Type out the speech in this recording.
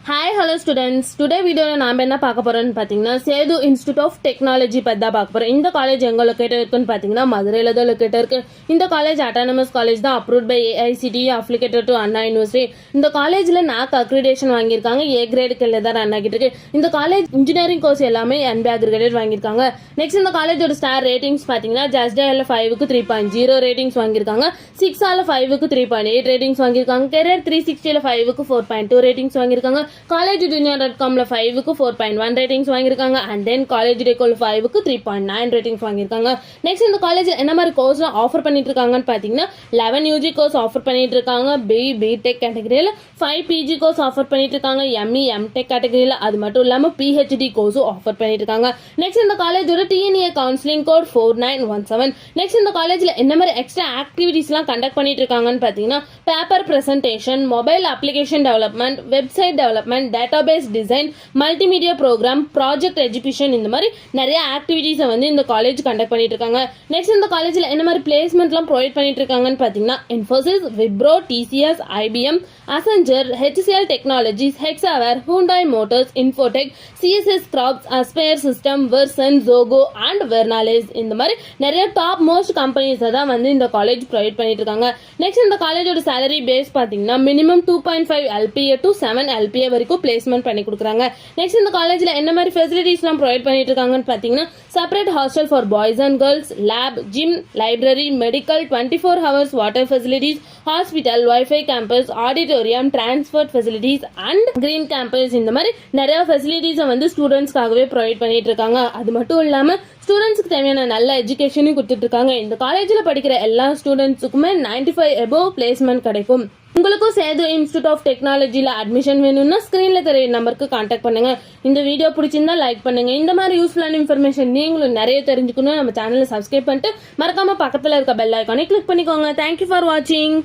Hi, hello students. Today video நாம என்ன பார்க்க போறோம்னு பாத்தீங்கன்னா சேது இன்ஸ்டிடியூட் ஆஃப் டெக்னாலஜி பத்தி தான் பார்க்க போறோம். இந்த காலேஜ் எங்க லொகேட் இருக்குன்னு பாத்தீங்கன்னா மதுரையில தான் லொகேட் இருக்கு. இந்த காலேஜ் அட்டானமஸ் காலேஜ் தான், approved by AICTE, affiliated to Anna university. இந்த காலேஜ்ல NAAC அக்ரிடேஷன் வாங்கியிருக்காங்க. A கிரேட் கீழ தான் ரன் ஆகிட்டு இருக்கு. இந்த காலேஜ் இன்ஜினியரிங் கோர்ஸ் எல்லாமே NB அக்ரிடேட் வாங்கியிருக்காங்க. நெக்ஸ்ட் இந்த காலேஜோட ஸ்டார் ரேட்டிங்ஸ் பாத்தீங்கன்னா ஜஸ்டால 5க்கு 3.0 ரேட்டிங்ஸ் வாங்கியிருக்காங்க. 6ஆல 5க்கு 3.8 ரேட்டிங்ஸ் வாங்கியிருக்காங்க. கரியர் 360ல 5க்கு 4.2 ரேட்டிங்ஸ் வாங்கியிருக்காங்க. காலேஜ் dunia.comல 5க்கு 4.1 ரேட்டிங்ஸ் வாங்கியிருக்காங்க. அண்ட் தென் காலேஜ் டெக்கோல 5க்கு 3.9 ரேட்டிங்ஸ் வாங்கியிருக்காங்க. நெக்ஸ்ட் இந்த காலேஜ் என்ன மாதிரி கோர்ஸ்லாம் ஆஃபர் பண்ணிட்டு இருக்காங்கன்னு பாத்தீங்கன்னா 11 UG கோர்ஸ் ஆஃபர் பண்ணிட்டு இருக்காங்க. BTech கேட்டகரியில 5 PG கோர்ஸ் ஆஃபர் பண்ணிட்டு இருக்காங்க. ME MTech கேட்டகரியில, அது மட்டும் இல்லாம PhD கோர்ஸும் ஆஃபர் பண்ணிட்டு இருக்காங்க. நெக்ஸ்ட் இந்த காலேஜோட TNA கவுன்சிலிங் கோட் 4917. நெக்ஸ்ட் இந்த காலேஜ்ல என்ன மாதிரி எக்ஸ்ட்ரா ஆக்டிவிட்டிஸ்லாம் கண்டக்ட் பண்ணிட்டு இருக்காங்கன்னு பாத்தீங்கன்னா paper presentation, mobile application development, website development, database design, multimedia program, project education, இந்த மாதிரி நிறைய ஆக்டிவிட்டிஸை வந்து இந்த காலேஜ் கண்டக்ட் பண்ணிட்டு இருக்காங்க. நெக்ஸ்ட் இந்த காலேஜ்ல என்ன மாதிரி பிளேஸ்மெண்ட்லாம் ப்ரொவைட் பண்ணிட்டு இருக்காங்கன்னு பாத்தீங்கன்னா Infosys, Wipro, TCS, IBM, Accenture, HCL Technologies, Hexaware, Hyundai Motors, Infotech, CSS Crops, Aspire System, Versant, Zogo and Vernales, இந்த மாதிரி நிறைய டாப் மோஸ்ட் கம்பெனிஸ் தான் வந்து இந்த காலேஜ் ப்ரொவைட் பண்ணிட்டு இருக்காங்க. நெக்ஸ்ட் இந்த காலேஜோட salary பேஸ் பாத்தீங்கன்னா மினிமம் 2.5 LPA to 7 LPA வரைக்கும் பிளேஸ்மெண்ட் பண்ணி கொடுக்குறாங்க. நெக்ஸ்ட் இந்த காலேஜ்ல என்ன மாதிரி ஃபெசிலிட்டிஸ்லாம் ப்ரொவைட் பண்ணிட்டு இருக்காங்கன்னு பாத்தீங்கன்னா separate hostel for boys and girls, lab, gym, library, medical, 24 hours water facilities, hospital, wifi campus, auditorium, transport facilities and green campus, இந்த மாதிரி நிறைய ஃபெசிலிட்டிஸை வந்து ஸ்டூடெண்ட்ஸ்க்காகவே ப்ரொவைட் பண்ணிட்டு இருக்காங்க. அது மட்டும் இல்லாம ஸ்டூடெண்ட்ஸ்க்கு தேவையான நல்ல எஜுகேஷனையும் கொடுத்துட்டு இருக்காங்க. இந்த காலேஜில் படிக்கிற எல்லா ஸ்டூடெண்ட்ஸுக்குமே 95 above பிளேஸ்மெண்ட் கிடைக்கும். உங்களுக்கும் சேது இன்ஸ்டிடியூட் ஆஃப் டெக்னாலஜியில் அட்மிஷன் வேணும்னா ஸ்கிரீன்ல தெரிய நம்பருக்கு கான்டாக்ட் பண்ணுங்க. இந்த வீடியோ பிடிச்சிருந்தா லைக் பண்ணுங்க. இந்த மாதிரி யூஸ்ஃபுல்லான இன்ஃபர்மேஷன் நீங்களும் நிறைய தெரிஞ்சுக்கணும் நம்ம சேனலை சப்ஸ்கிரைப் பண்ணிட்டு மறக்காம பக்கத்தில் இருக்க பெல் ஐக்கானை கிளிக் பண்ணிக்கோங்க. தேங்க்யூ ஃபார் வாட்சிங்.